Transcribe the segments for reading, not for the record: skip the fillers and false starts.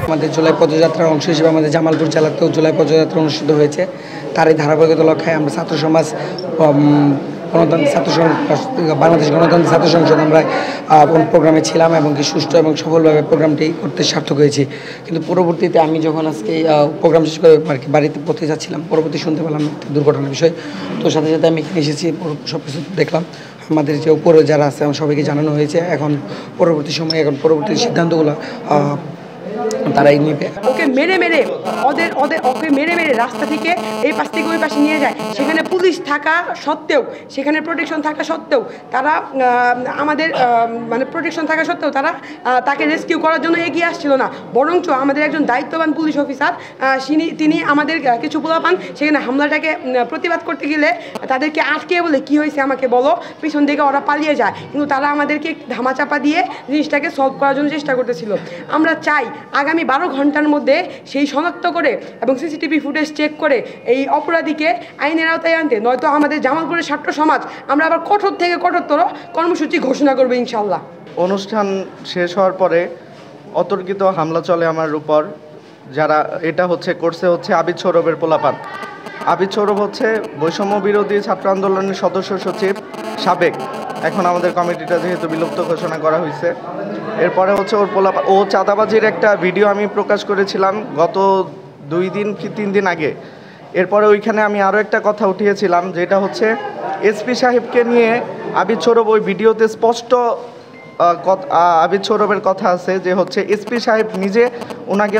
আমাদের জুলাই পদযাত্রার অংশ হিসেবে আমাদের জামালপুর জেলাতেও জুলাই পদযাত্রা অনুষ্ঠিত হয়েছে। তারই ধারাবাহিকতা লক্ষ্যে আমরা ছাত্র সমাজ বাংলাদেশ গণতান্ত্রিক ছাত্র সংসদ আমরা প্রোগ্রামে ছিলাম এবং কি সুষ্ঠু এবং সফলভাবে প্রোগ্রামটি করতে সার্থক হয়েছি। কিন্তু পরবর্তীতে আমি যখন আজকে প্রোগ্রাম শেষ করে আর কি বাড়িতে পথে যাচ্ছিলাম, পরবর্তী শুনতে পেলাম দুর্ঘটনার বিষয়। তো সাথে সাথে আমি এখানে এসেছি, সব কিছু দেখলাম। আমাদের যে উপরে যারা আছে সবাইকে জানানো হয়েছে। এখন পরবর্তী সিদ্ধান্তগুলো তারাই নেবে। ওকে মেরে মেরে রাস্তা থেকে এই পাশ থেকে ওই পাশে নিয়ে যায়। সেখানে পুলিশ থাকা সত্ত্বেও, সেখানে প্রোটেকশন থাকা সত্ত্বেও তারা আমাদের মানে প্রোটেকশন থাকা সত্ত্বেও তারা তাকে রেস্কিউ করার জন্য এগিয়ে আসছিল না। বরঞ্চ আমাদের একজন দায়িত্ববান পুলিশ অফিসার তিনি আমাদের কিছু পোলাপান সেখানে হামলাটাকে প্রতিবাদ করতে গেলে তাদেরকে আটকে বলে কি হয়েছে আমাকে বলো, পিছন থেকে ওরা পালিয়ে যায়। কিন্তু তারা আমাদেরকে ধামাচাপা দিয়ে জিনিসটাকে সলভ করার জন্য চেষ্টা করতেছিল। আমরা চাই আগামী 12 ঘন্টার মধ্যে সেই শনাক্ত করে এবং সিসিটিভি ফুটেজ চেক করে এই অপরাধীকে আইনের আওতায় আনতে, নয়তো আমাদের জামালপুরের ছাত্র সমাজ আমরা আবার কঠোর থেকে কঠোরতর কর্মসূচি ঘোষণা করবো ইনশাল্লাহ। অনুষ্ঠান শেষ হওয়ার পরে অতর্কিত হামলা চলে আমার উপর। যারা এটা করছে আবিদ সৌরভের পোলাপান। আবিদ সৌরভ হচ্ছে বৈষম্য বিরোধী ছাত্র আন্দোলনের সদস্য সচিব সাবেক। এখন আমাদের কমিটিটা যেহেতু বিলুপ্ত ঘোষণা করা হয়েছে, এরপরে ওর পোলাপান ও চাঁদাবাজির একটা ভিডিও আমি প্রকাশ করেছিলাম গত 2 দিন কি 3 দিন আগে। এরপরে ওইখানে আমি আরও একটা কথা উঠিয়েছিলাম, যেটা এসপি সাহেবকে নিয়ে আবিদ সৌরভ ওই ভিডিওতে স্পষ্ট আবিদ সৌরভের কথা আছে যে এসপি সাহেব নিজে ওনাকে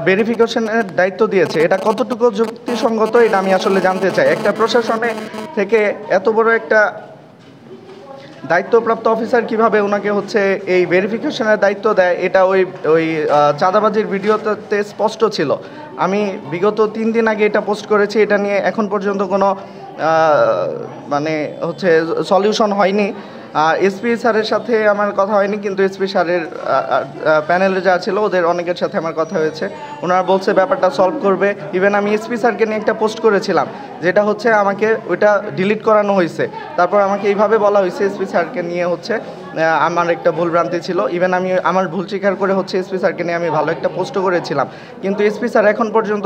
ভেরিফিকেশনের দায়িত্ব দিয়েছে। এটা কতটুকু যুক্তিসঙ্গত এটা আমি আসলে জানতে চাই। একটা প্রশাসনে থেকে এত বড় একটা দায়িত্বপ্রাপ্ত অফিসার কিভাবে ওনাকে এই ভেরিফিকেশনের দায়িত্ব দেয়, এটা ওই চাঁদাবাজির ভিডিওতে স্পষ্ট ছিল। আমি বিগত 3 দিন আগে এটা পোস্ট করেছি। এটা নিয়ে এখন পর্যন্ত কোনো সলিউশন হয়নি। এসপি স্যারের সাথে আমার কথা হয়নি, কিন্তু এসপি স্যারের প্যানেলে যা ছিল ওদের অনেকের সাথে আমার কথা হয়েছে। ওনারা বলছে ব্যাপারটা সলভ করবে। ইভেন আমি এসপি স্যারকে নিয়ে একটা পোস্ট করেছিলাম, যেটা আমাকে ওইটা ডিলিট করানো হয়েছে। তারপর আমাকে এইভাবে বলা হয়েছে এসপি স্যারকে নিয়ে আমার একটা ভুলভ্রান্তি ছিল। ইভেন আমি আমার ভুল স্বীকার করে এসপি স্যারকে নিয়ে আমি ভালো একটা পোস্টও করেছিলাম। কিন্তু এসপি স্যার এখন পর্যন্ত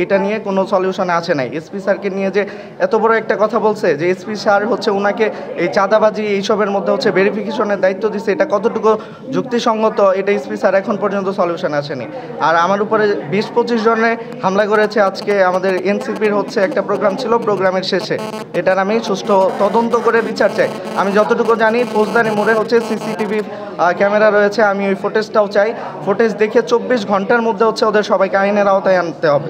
এটা নিয়ে কোনো সলিউশনে আসে নাই। এসপি স্যারকে নিয়ে যে এত বড় একটা কথা বলছে যে এসপি স্যার ওনাকে এই চাঁদাবাজি এইসবের মধ্যে ভেরিফিকেশনের দায়িত্ব দিচ্ছে, এটা কতটুকু যুক্তিসঙ্গত এটা এসপি স্যার এখন পর্যন্ত সলিউশনে আসেনি। আর আমার উপরে 20-25 জনে হামলা করেছে। আজকে আমাদের এনসিপির একটা প্রোগ্রাম ছিল, প্রোগ্রামের শেষে এটার আমি সুষ্ঠু তদন্ত করে বিচার চাই। আমি যতটুকু জানি ফৌজদারি মোড়ে সিসিটিভি ক্যামেরা রয়েছে, আমি ওই ফুটেজটাও চাই। ফুটেজ দেখে 24 ঘন্টার মধ্যে ওদের সবাইকে আইনের আওতায় আনতে হবে।